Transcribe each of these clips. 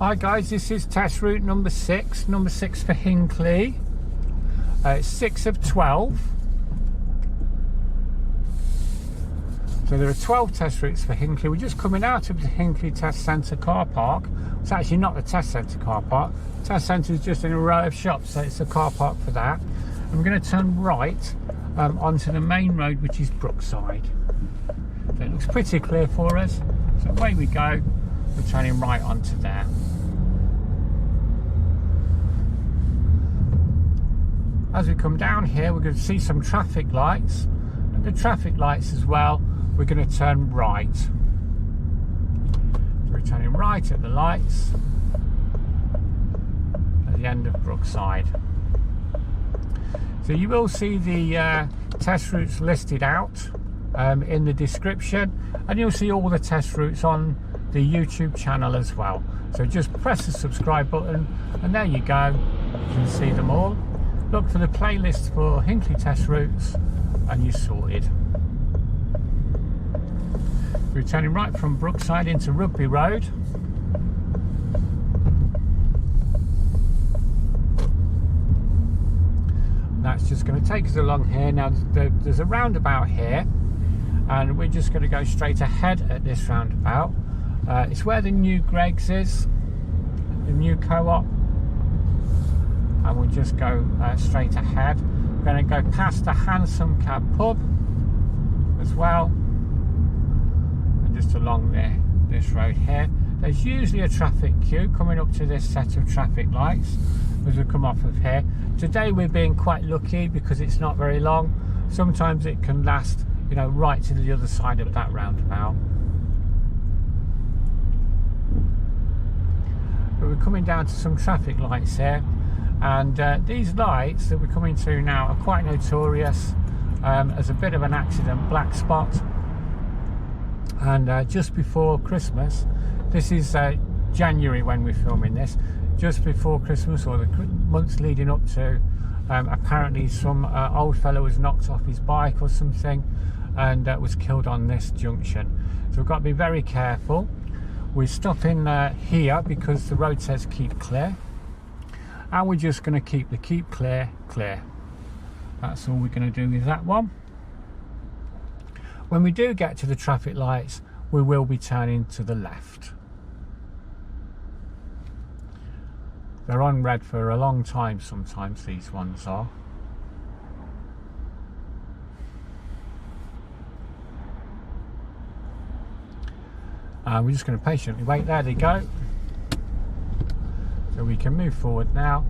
Hi guys, this is test route number 6 for Hinckley. It's 6 of 12. So there are 12 test routes for Hinckley. We're just coming out of the Hinckley Test Centre car park. It's actually not the Test Centre car park. Test Centre is just in a row of shops, so it's a car park for that. And we're going to turn right onto the main road, which is Brookside. So it looks pretty clear for us. So away we go. We're turning right onto there. As we come down here, we're going to see some traffic lights. At the traffic lights as well, we're going to turn right. So we're turning right at the lights at the end of Brookside. So you will see the test routes listed out in the description, and you'll see all the test routes on the YouTube channel as well. So just press the subscribe button and there you go, you can see them all. Look for the playlist for Hinckley test routes and you're sorted. We're turning right from Brookside into Rugby Road. That's just going to take us along here. Now there's a roundabout here and we're just going to go straight ahead at this roundabout. It's where the new Greggs is, the new co-op, and we'll just go straight ahead. We're going to go past the Hansom Cab pub as well, and just along this road here. There's usually a traffic queue coming up to this set of traffic lights as we come off of here. Today we're being quite lucky because it's not very long. Sometimes it can last, you know, right to the other side of that roundabout. But we're coming down to some traffic lights here, and these lights that we're coming to now are quite notorious as a bit of an accident black spot. And just before Christmas, this is January when we're filming this, just before Christmas or the months leading up to, apparently some old fellow was knocked off his bike or something and was killed on this junction. So we've got to be very careful. We're stopping here because the road says keep clear, and we're just going to keep the keep clear clear. That's all we're going to do with that one. When we do get to the traffic lights, we will be turning to the left. They're on red for a long time sometimes, these ones are. We're just going to patiently wait. There they go. So we can move forward now.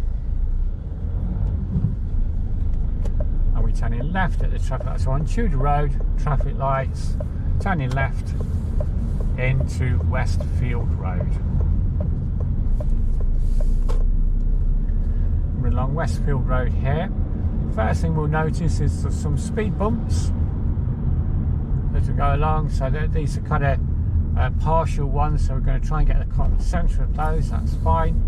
And we're turning left at the traffic lights. So on Tudor Road, traffic lights, turning left into Westfield Road. We're along Westfield Road here. First thing we'll notice is there's some speed bumps as we go along. So these are kind of partial ones, so we're going to try and get the centre of those. That's fine.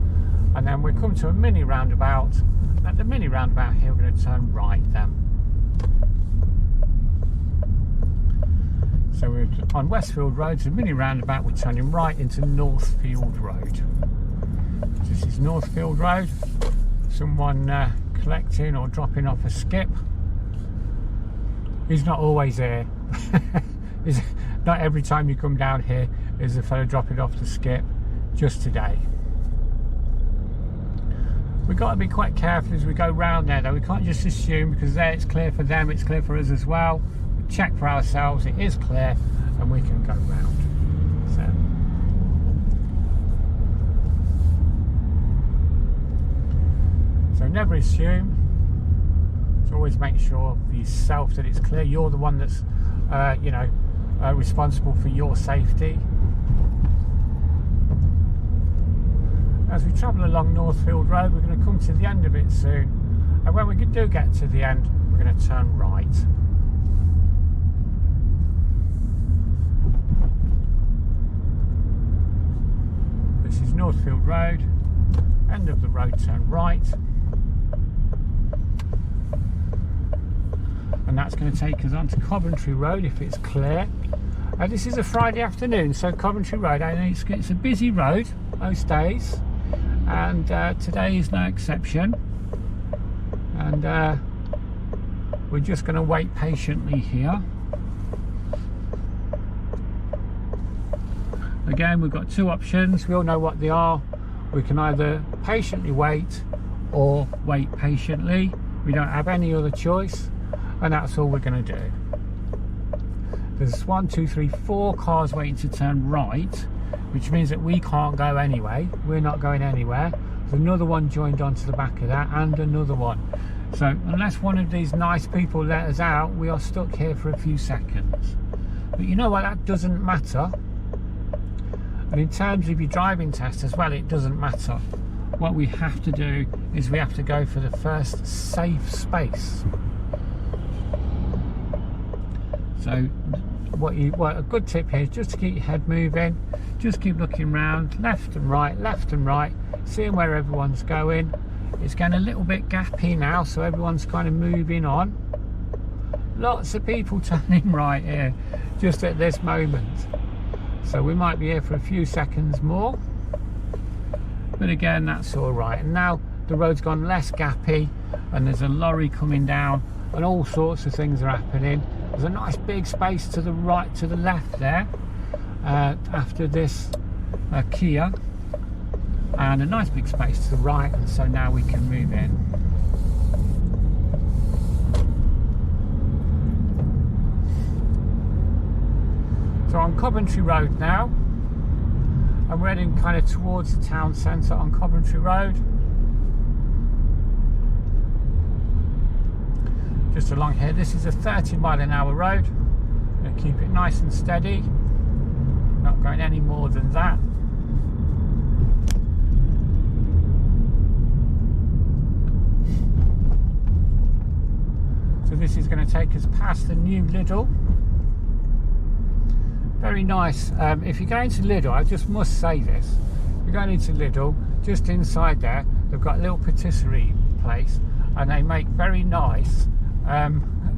And then we come to a mini roundabout, and at the mini roundabout here we're going to turn right then. So we're on Westfield Road, so mini roundabout, we're turning right into Northfield Road. This is Northfield Road. Someone collecting or dropping off a skip. He's not always here. Not every time you come down here is a fellow dropping off the skip, just today. We've got to be quite careful as we go round there though. We can't just assume because there it's clear for them, it's clear for us as well. We check for ourselves, it is clear, and we can go round. So never assume. So always make sure for yourself that it's clear. You're the one that's you know, responsible for your safety. As we travel along Northfield Road, we're going to come to the end of it soon, and when we do get to the end, we're going to turn right. This is Northfield Road, end of the road, turn right, and that's going to take us onto Coventry Road if it's clear. This is a Friday afternoon, so Coventry Road, and it's a busy road most days, and today is no exception. And we're just going to wait patiently here. Again, we've got two options. We all know what they are. We can either patiently wait or wait patiently. We don't have any other choice, and that's all we're going to do. There's 1, 2, 3, 4 cars waiting to turn right, which means that we can't go anyway. We're not going anywhere. There's another one joined onto the back of that, and another one. So unless one of these nice people let us out, we are stuck here for a few seconds. But you know what, that doesn't matter. And in terms of your driving test as well, it doesn't matter. What we have to do is we have to go for the first safe space. So what a good tip here is just to keep your head moving, just keep looking round, left and right, seeing where everyone's going. It's getting a little bit gappy now, so everyone's kind of moving on. Lots of people turning right here just at this moment, so we might be here for a few seconds more, but again, that's all right. And now the road's gone less gappy, and there's a lorry coming down, and all sorts of things are happening. There's a nice big space to the right, to the left there, after this Kia, and a nice big space to the right, and so now we can move in. So on Coventry Road now, and we're heading kind of towards the town centre on Coventry Road. Just along here, this is a 30-mile-an-hour road. I'm going to keep it nice and steady, not going any more than that. So this is going to take us past the new Lidl. Very nice. If you're going to Lidl, I just must say this. If you're going into Lidl, just inside there, they've got a little patisserie place, and they make very nice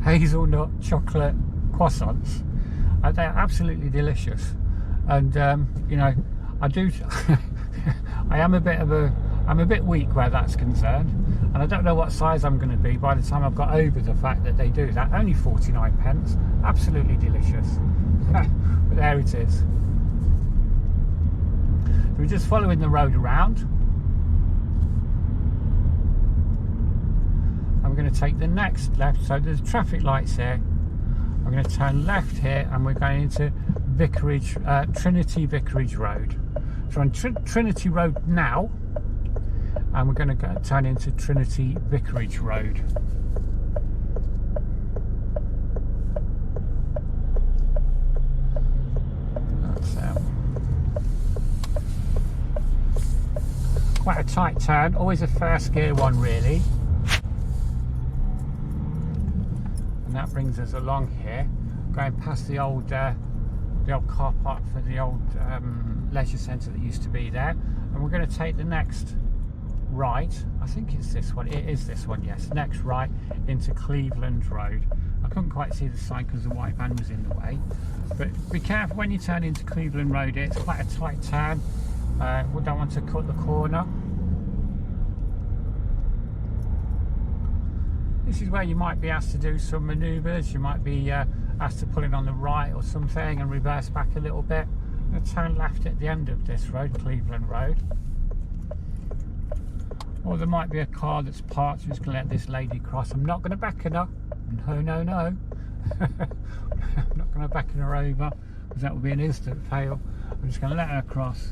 hazelnut chocolate croissants. They're absolutely delicious. And you know, I do I'm a bit weak where that's concerned, and I don't know what size I'm going to be by the time I've got over the fact that they do that. Only 49p, absolutely delicious. But there it is. So we're just following the road around, and we're going to take the next left. So there's traffic lights here. I'm going to turn left here, and we're going into Trinity Vicarage Road. So on Trinity Road now, and we're going to turn into Trinity Vicarage Road. That's quite a tight turn, always a first gear one really. And that brings us along here, going past the old car park for the old leisure centre that used to be there, and we're going to take the next right. I think it's this one. It is this one, yes. Next right into Cleveland Road. I couldn't quite see the sign because the white van was in the way, but be careful when you turn into Cleveland Road. It's quite a tight turn. We don't want to cut the corner. This is where you might be asked to do some manoeuvres. You might be asked to pull in on the right or something and reverse back a little bit. I'm going to turn left at the end of this road, Cleveland Road. Or there might be a car that's parked who's going to let this lady cross. I'm not going to beckon her. No. I'm not going to beckon her over, because that would be an instant fail. I'm just going to let her cross.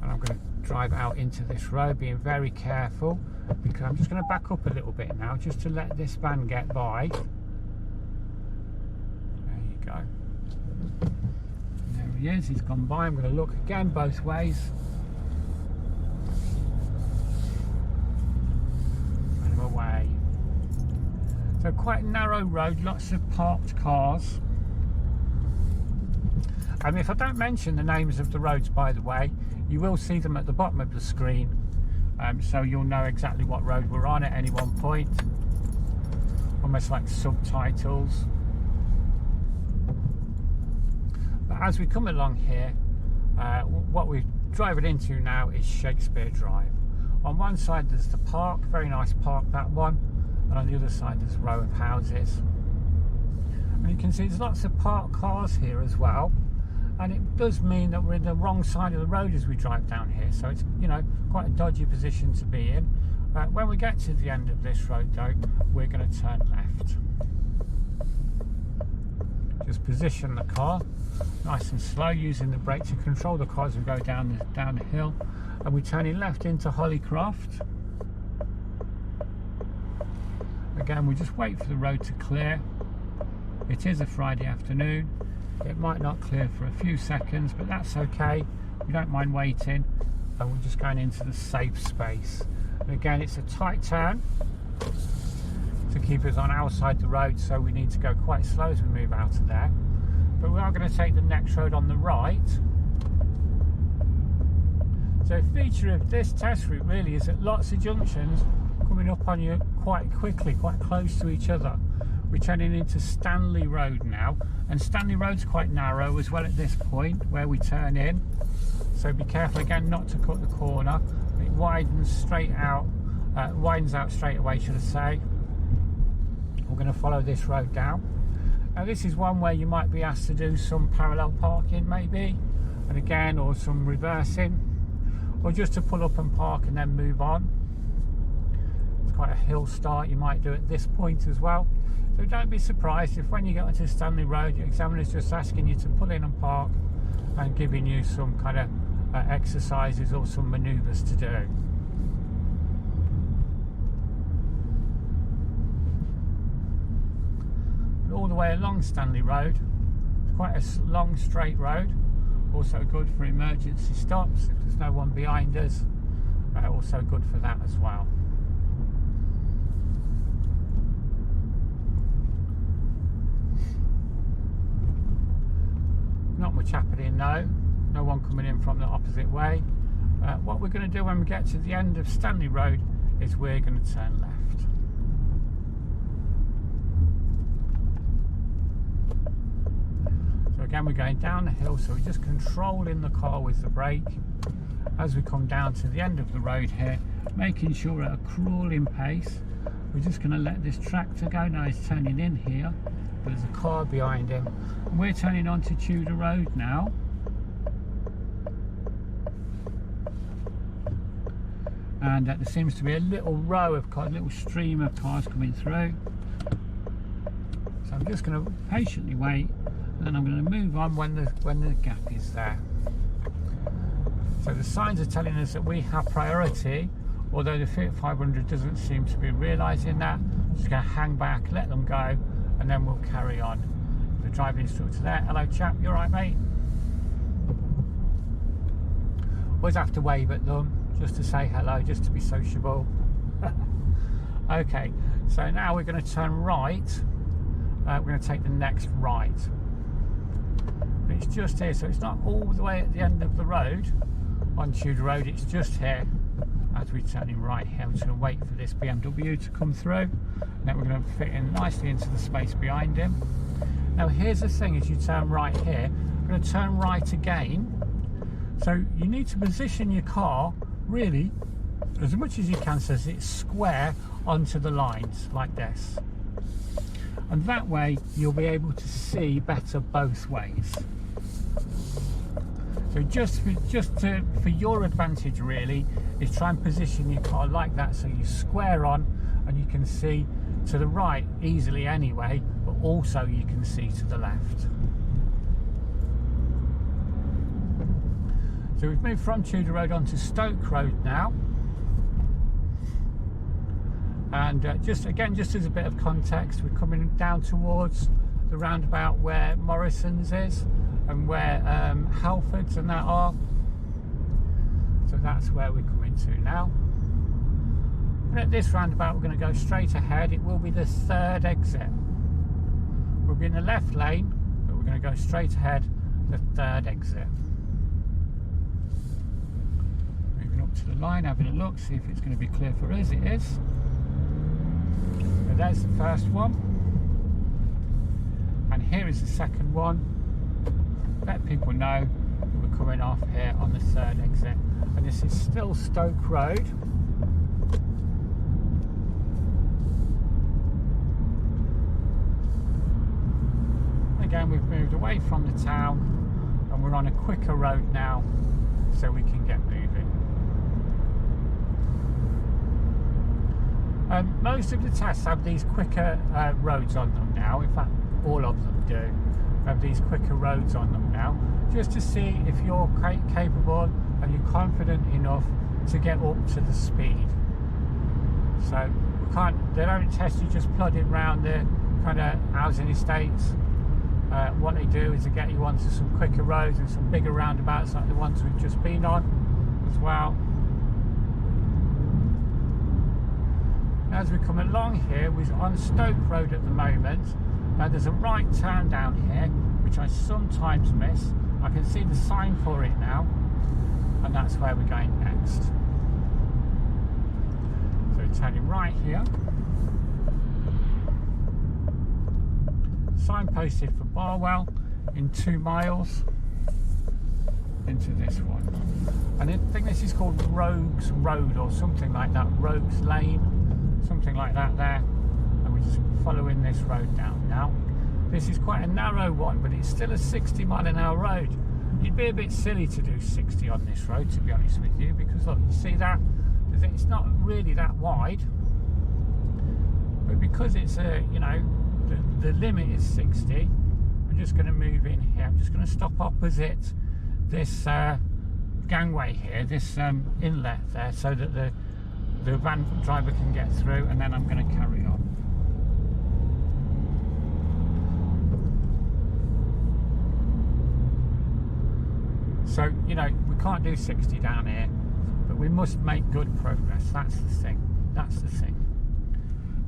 And I'm going to drive out into this road, being very careful, because I'm just going to back up a little bit now, just to let this van get by. There you go. There he is, he's gone by. I'm going to look again both ways. And away. So quite a narrow road, lots of parked cars. If I don't mention the names of the roads, by the way, you will see them at the bottom of the screen, so you'll know exactly what road we're on at any one point, almost like subtitles. But as we come along here, what we're driving into now is Shakespeare Drive. On one side there's the park, very nice park, that one, and on the other side there's a row of houses. And you can see there's lots of parked cars here as well, and it does mean that we're in the wrong side of the road as we drive down here, so it's, you know, quite a dodgy position to be in. When we get to the end of this road though, we're going to turn left. Just position the car nice and slow, using the brake to control the car as we go down the hill, and we're turning left into Hollycroft. Again, we just wait for the road to clear. It is a Friday afternoon. It might not clear for a few seconds, but that's okay. We don't mind waiting, and we're just going into the safe space. And again, it's a tight turn to keep us on our side of the road, so we need to go quite slow as we move out of there. But we are going to take the next road on the right. So a feature of this test route really is that lots of junctions coming up on you quite quickly, quite close to each other. We're turning into Stanley Road now, and Stanley Road's quite narrow as well at this point where we turn in, so be careful again not to cut the corner. It widens straight out, widens out straight away, should I say. We're going to follow this road down. Now this is one where you might be asked to do some parallel parking maybe, and again, or some reversing, or just to pull up and park and then move on. It's quite a hill start you might do at this point as well. So don't be surprised if when you get onto Stanley Road, your examiner's just asking you to pull in and park and giving you some kind of exercises or some manoeuvres to do. And all the way along Stanley Road, it's quite a long straight road, also good for emergency stops if there's no one behind us, also good for that as well. Not much happening now, no one coming in from the opposite way. What we're going to do when we get to the end of Stanley Road is we're going to turn left. So again, we're going down the hill, so we're just controlling the car with the brake as we come down to the end of the road here, making sure we're at a crawling pace. We're just going to let this tractor go. Now he's turning in here, but there's a car behind him, and we're turning onto Tudor Road now. And there seems to be a little row of cars, a little stream of cars coming through. So I'm just going to patiently wait, and then I'm going to move on when the gap is there. So the signs are telling us that we have priority, although the Fiat 500 doesn't seem to be realising that. I'm just going to hang back, let them go, and then we'll carry on. The driving instructor there. Hello chap, you alright mate? Always have to wave at them just to say hello, just to be sociable. Okay, so now we're going to turn right. We're going to take the next right. It's just here, so it's not all the way at the end of the road on Tudor Road, it's just here as we're turning right here. I'm just going to wait for this BMW to come through, and then we're going to fit in nicely into the space behind him. Now here's the thing, as you turn right here, we're going to turn right again, so you need to position your car really as much as you can so it's square onto the lines like this, and that way you'll be able to see better both ways. So just for your advantage really is try and position your car like that so you square on and you can see to the right easily anyway, but also you can see to the left. So we've moved from Tudor Road onto Stoke Road now, and just as a bit of context, we're coming down towards the roundabout where Morrison's is and where Halfords and that are. So that's where we're coming to now. And at this roundabout we're going to go straight ahead. It will be the third exit. We'll be in the left lane, but we're going to go straight ahead, the third exit. Moving up to the line, having a look, see if it's going to be clear for us. It is. So there's the first one, and here is the second one. let people know that we're coming off here on the 3rd exit. And this is still Stoke Road. Again, we've moved away from the town and we're on a quicker road now so we can get moving. Most of the tests have these quicker roads on them now. In fact, all of them do have these quicker roads on them now, just to see if you're capable and you're confident enough to get up to the speed. So they don't test you just plodding around the kind of housing estates. What they do is they get you onto some quicker roads and some bigger roundabouts like the ones we've just been on as well. As we come along here, we're on Stoke Road at the moment. Now there's a right turn down here, which I sometimes miss. I can see the sign for it now, and that's where we're going next. So turning right here. Signposted for Barwell in 2 miles into this one. And I think this is called Rogues Road or something like that, Rogues Lane, something like that there. And we're just following this road down now. This is quite a narrow one, but it's still a 60-mile-an-hour road. You'd be a bit silly to do 60 on this road, to be honest with you, because look, you see that? It's not really that wide, but because it's a, you know, the limit is 60, we're just going to move in here. I'm just going to stop opposite this gangway here, this inlet there, so that the van driver can get through, and then I'm going to carry on. So, you know, we can't do 60 down here, but we must make good progress. That's the thing. That's the thing.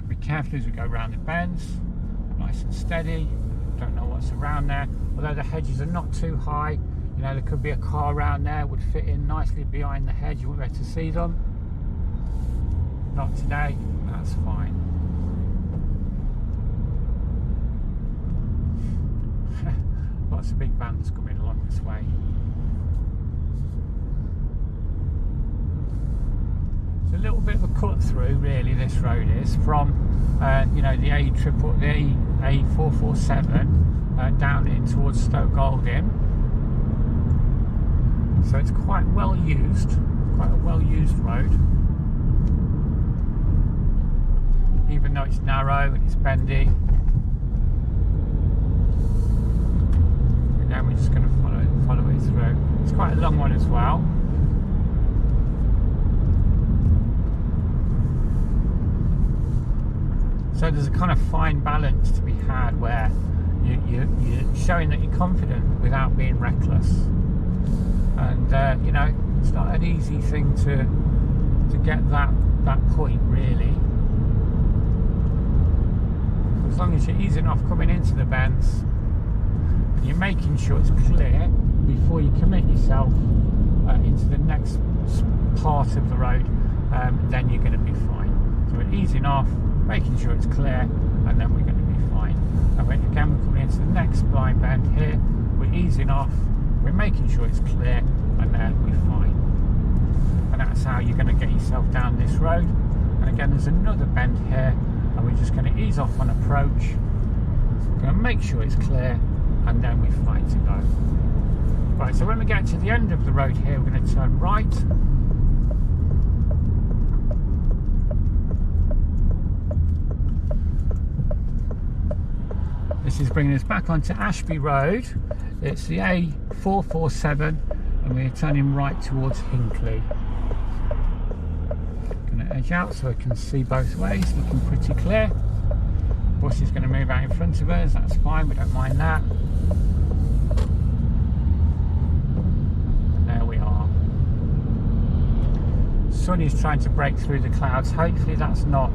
Be careful as we go around the bends. Nice and steady. Don't know what's around there. Although the hedges are not too high, you know, there could be a car around there, would fit in nicely behind the hedge. You won't be able to see them. Not today. That's fine. Lots of big vans coming along this way. It's a little bit of a cut through, really. This road is from, you know, the A447 down in towards Stoke Golding. So it's quite well used, quite a well used road. Even though it's narrow and it's bendy. And now we're just going to follow it through. It's quite a long one as well. So there's a kind of fine balance to be had where you're showing that you're confident without being reckless. And you know, it's not an easy thing to get that point, really. As long as you're easing off coming into the bends and you're making sure it's clear before you commit yourself into the next part of the road, then you're going to be fine. So we're easing off, making sure it's clear, and then we're going to be fine. And when again we're coming into the next blind bend here, we're easing off, we're making sure it's clear, and then we're fine. And that's how you're going to get yourself down this road. And again, there's another bend here, and we're just going to ease off on approach. We're going to make sure it's clear, and then we're fine to go. Right, so when we get to the end of the road here, we're going to turn right. This is bringing us back onto Ashby Road. It's the A447 and we're turning right towards Hinckley. Going to edge out so I can see both ways, looking pretty clear. Bus is going to move out in front of us, that's fine, we don't mind that. And there we are. Sun is trying to break through the clouds. Hopefully that's not,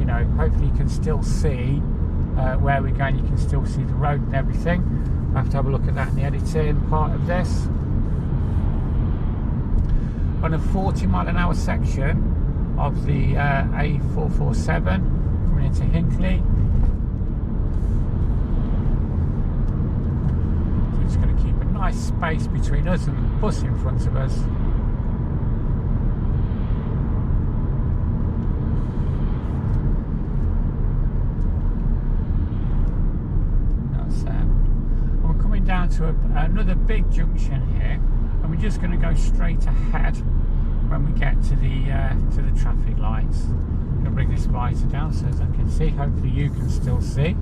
you know, hopefully you can still see where we're going, you can still see the road and everything. I have to have a look at that in the editing part of this. On a 40-mile-an-hour section of the A447 coming into Hinckley. So just going to keep a nice space between us and the bus in front of us. That's and we're coming down to another big junction here, and we're just going to go straight ahead when we get to the traffic lights. I'm going to bring this visor down so as I can see. Hopefully you can still see.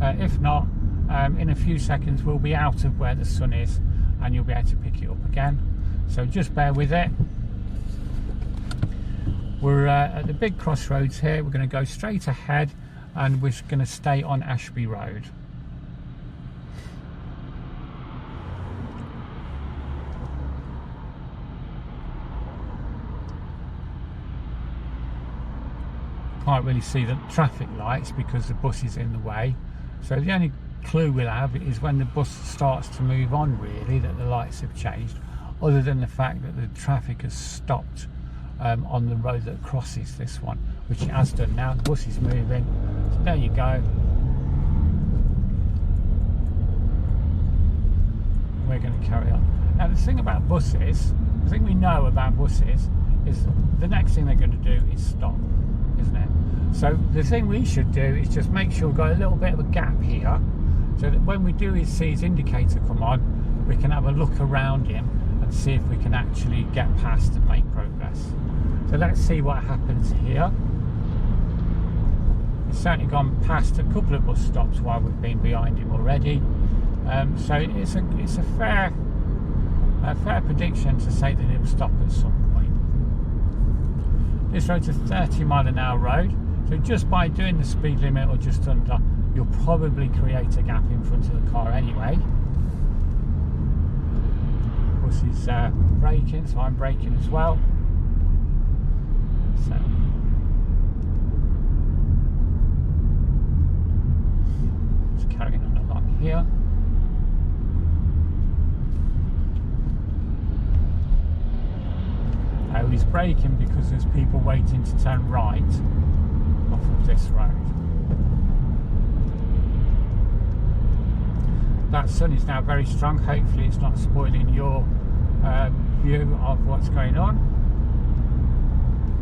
If not, in a few seconds we'll be out of where the sun is and you'll be able to pick it up again. So just bear with it. We're at the big crossroads here. We're going to go straight ahead and we're going to stay on Ashby Road. Can't really see the traffic lights because the bus is in the way, so the only clue we'll have is when the bus starts to move on, really, that the lights have changed, other than the fact that the traffic has stopped on the road that crosses this one, which it has done now. The bus is moving, so there you go. We're going to carry on. Now the thing about buses, the thing we know about buses is the next thing they're going to do is stop, isn't it? So the thing we should do is just make sure we've got a little bit of a gap here, so that when we do see his indicator come on, we can have a look around him and see if we can actually get past and make progress. So let's see what happens here. He's certainly gone past a couple of bus stops while we've been behind him already. So it's a fair prediction to say that it will stop at some point. This road's a 30-mile-an-hour road, so just by doing the speed limit or just under, you'll probably create a gap in front of the car anyway. Bus is braking, so I'm braking as well. So just carrying on along here. He's braking because there's people waiting to turn right off of this road. That sun is now very strong. Hopefully it's not spoiling your view of what's going on.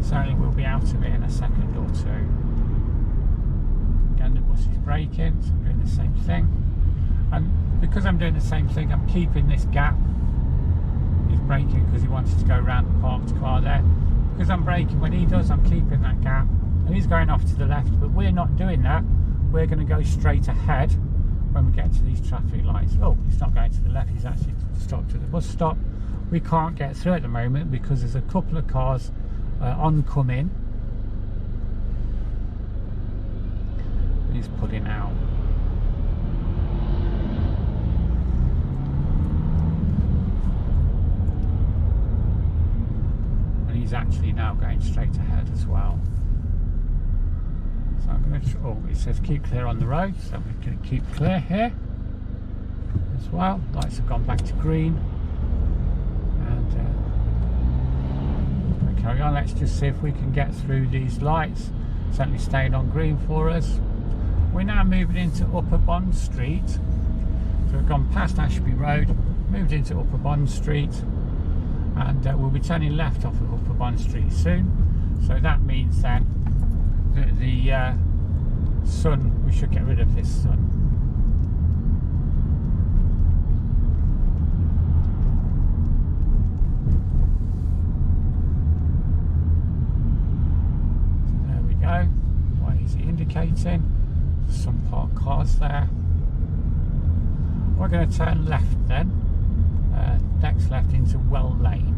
Certainly we'll be out of it in a second or two. Again, the bus is braking, so I'm doing the same thing. And because I'm doing the same thing, I'm keeping this gap. He's braking because he wanted to go around the parked car there. Because I'm braking, when he does, I'm keeping that gap. And he's going off to the left, but we're not doing that. We're going to go straight ahead when we get to these traffic lights. Oh, he's not going to the left, he's actually stopped at the bus stop. We can't get through at the moment because there's a couple of cars oncoming. He's pulling out. And he's actually now going straight ahead as well. So I'm going to, oh, it says keep clear on the road, so we're going to keep clear here as well. Lights have gone back to green. And carry on. Let's just see if we can get through these lights. Certainly staying on green for us. We're now moving into Upper Bond Street. So we've gone past Ashby Road, moved into Upper Bond Street, and we'll be turning left off of Upper Bond Street soon. So that means then that the sun, we should get rid of this sun. So there we go. Why is it indicating? Some parked cars there. We're going to turn left then, next left into Well Lane.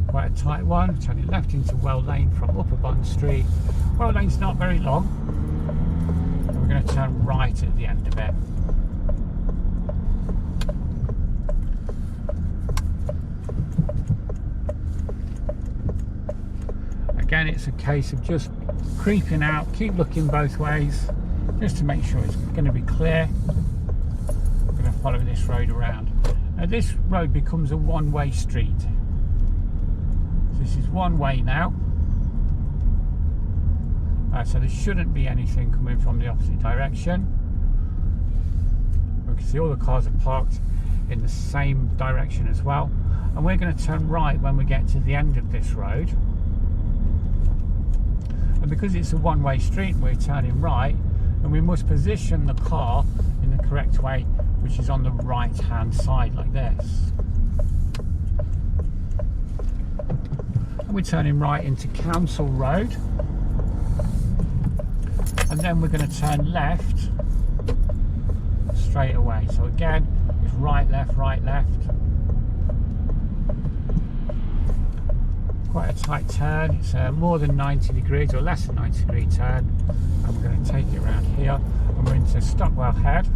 Quite a tight one, turning left into Well Lane from Upper Bond Street. Well Lane's not very long, and we're going to turn right at the end of it. Again, it's a case of just creeping out, keep looking both ways, just to make sure it's going to be clear. We're going to follow this road around. Now this road becomes a one-way street. So this is one way now. so there shouldn't be anything coming from the opposite direction. We can see all the cars are parked in the same direction as well, and we're going to turn right when we get to the end of this road. And because it's a one-way street, we're turning right, and we must position the car in the correct way, which is on the right hand side like this. And we're turning right into Council Road, and then we're going to turn left straight away. So again, it's right, left, right, left. Quite a tight turn. It's more than 90 degrees or less than 90 degree turn, and we're going to take it around here, and we're into Stockwell Head,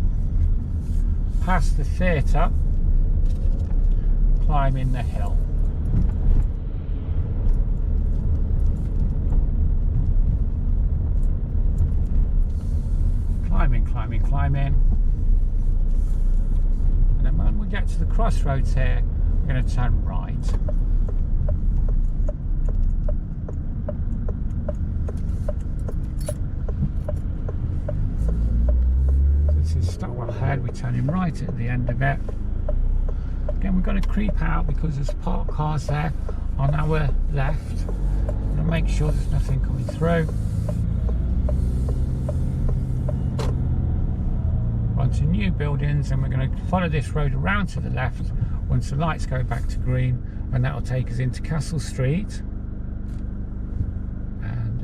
past the theatre, climbing the hill. Climbing, and then when we get to the crossroads here, we're going to turn right. So this is Stockwell Head. We're turning right at the end of it. Again, we've got to creep out because there's parked cars there on our left. And make sure there's nothing coming through. Onto new buildings, and we're going to follow this road around to the left once the lights go back to green, and that will take us into Castle Street. And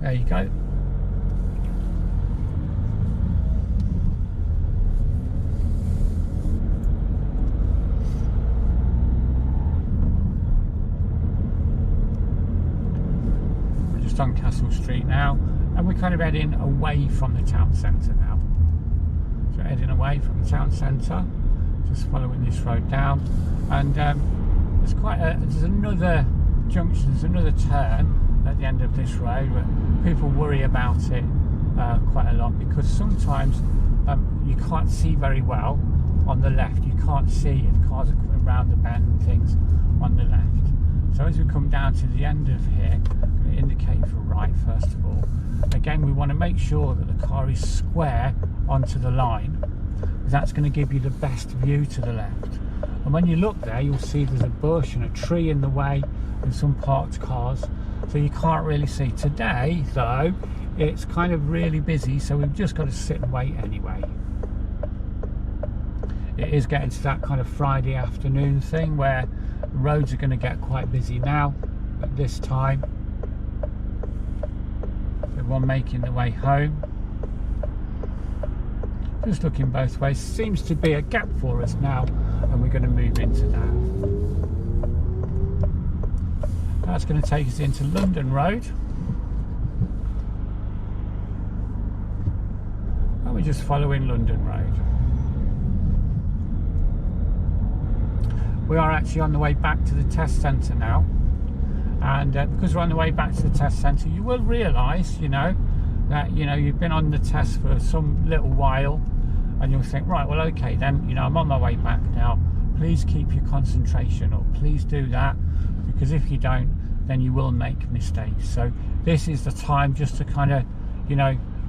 there you go. We're just on Castle Street now, and we're kind of heading away from the town centre now. Heading away from the town centre, just following this road down, and there's another junction, there's another turn at the end of this road, but people worry about it quite a lot, because sometimes you can't see very well on the left. You can't see if cars are coming around the bend and things on the left. So as we come down to the end of here, I'm going to indicate for right first of all. Again, we want to make sure that the car is square onto the line, because that's going to give you the best view to the left. And when you look there, you'll see there's a bush and a tree in the way and some parked cars, so you can't really see. Today though, it's kind of really busy, so we've just got to sit and wait anyway. It is getting to that kind of Friday afternoon thing where the roads are going to get quite busy now at this time. Everyone making their way home. Just looking both ways. Seems to be a gap for us now, and we're going to move into that. That's going to take us into London Road, and we're just following London Road. We are actually on the way back to the test centre now, and because we're on the way back to the test centre, you will realise, that you've been on the test for some little while, and you'll think, right, well, okay, then I'm on my way back now. Please keep your concentration up. Please do that, because if you don't, then you will make mistakes. So this is the time just to kind of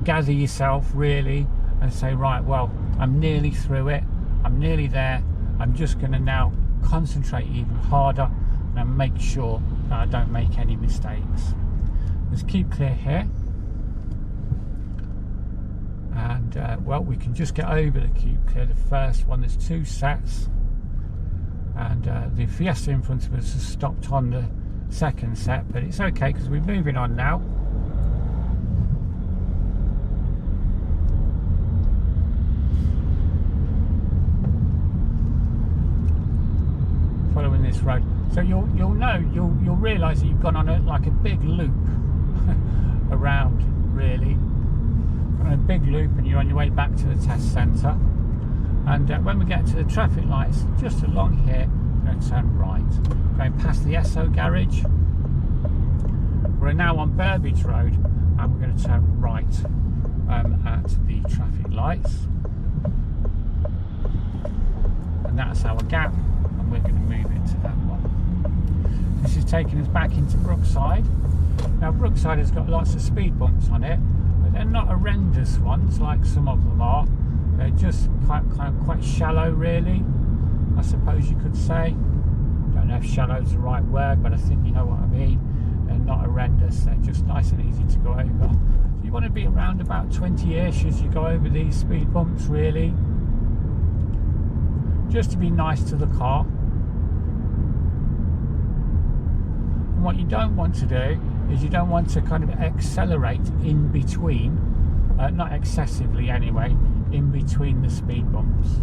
gather yourself really and say, right, well, I'm nearly through it, I'm nearly there, I'm just going to now concentrate even harder and make sure that I don't make any mistakes. Let's keep clear here, and well, we can just get over the keep clear, the first one. There's two sets, and the Fiesta in front of us has stopped on the second set, but it's okay because we're moving on now. Following this road, so you'll realise that you've gone on like a big loop around, really, on a big loop, and you're on your way back to the test centre. And when we get to the traffic lights just along here, we're going to turn right, going past the Esso garage. We're now on Burbage Road, and we're going to turn right at the traffic lights, and that's our gap. We're going to move into that one. This is taking us back into Brookside, Now Brookside has got lots of speed bumps on it, but they're not horrendous ones like some of them are. They're just quite shallow, really, I suppose you could say. Don't know if shallow is the right word, but I think you know what I mean. They're not horrendous, they're just nice and easy to go over. So you want to be around about 20-ish as you go over these speed bumps, really, just to be nice to the car. And what you don't want to do is you don't want to kind of accelerate in between, not excessively anyway, in between the speed bumps,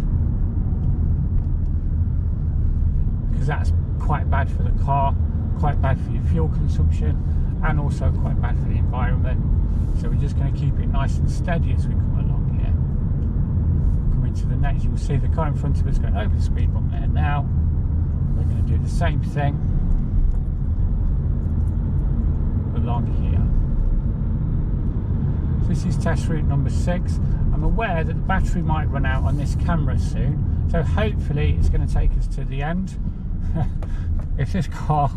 because that's quite bad for the car, quite bad for your fuel consumption, and also quite bad for the environment. So we're just going to keep it nice and steady as we come along here. Coming to the next, you will see the car in front of us going over the speed bump there now. We're going to do the same thing along here. So this is test route number 6. I'm aware that the battery might run out on this camera soon, so hopefully it's going to take us to the end. If this car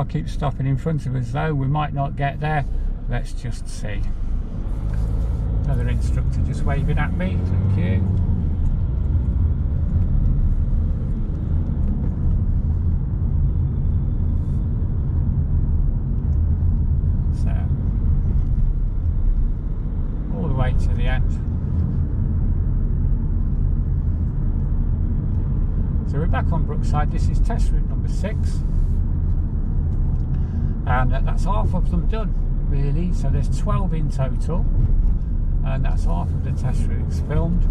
keeps stopping in front of us though, we might not get there. Let's just see. Another instructor just waving at me, thank you. So, all the way to the end. So we're back on Brookside. This is test route number 6, and that's half of them done, really. So there's 12 in total, and that's half of the test routes filmed.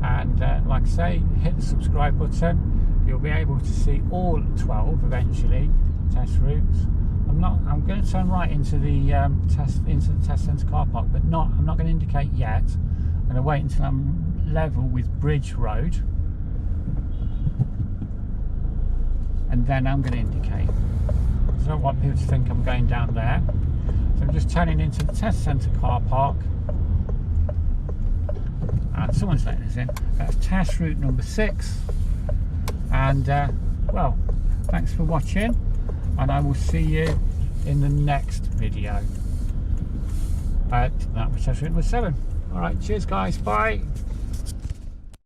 And like I say, hit the subscribe button. You'll be able to see all 12 eventually test routes. I'm going to turn right into the test centre car park, but I'm not going to indicate yet. I'm going to wait until I'm level with Bridge Road, and then I'm going to indicate. So I don't want people to think I'm going down there. So I'm just turning into the test centre car park, and someone's letting us in. That's test route number 6, and well, thanks for watching, and I will see you in the next video. That was test route number 7. Alright, cheers guys, bye.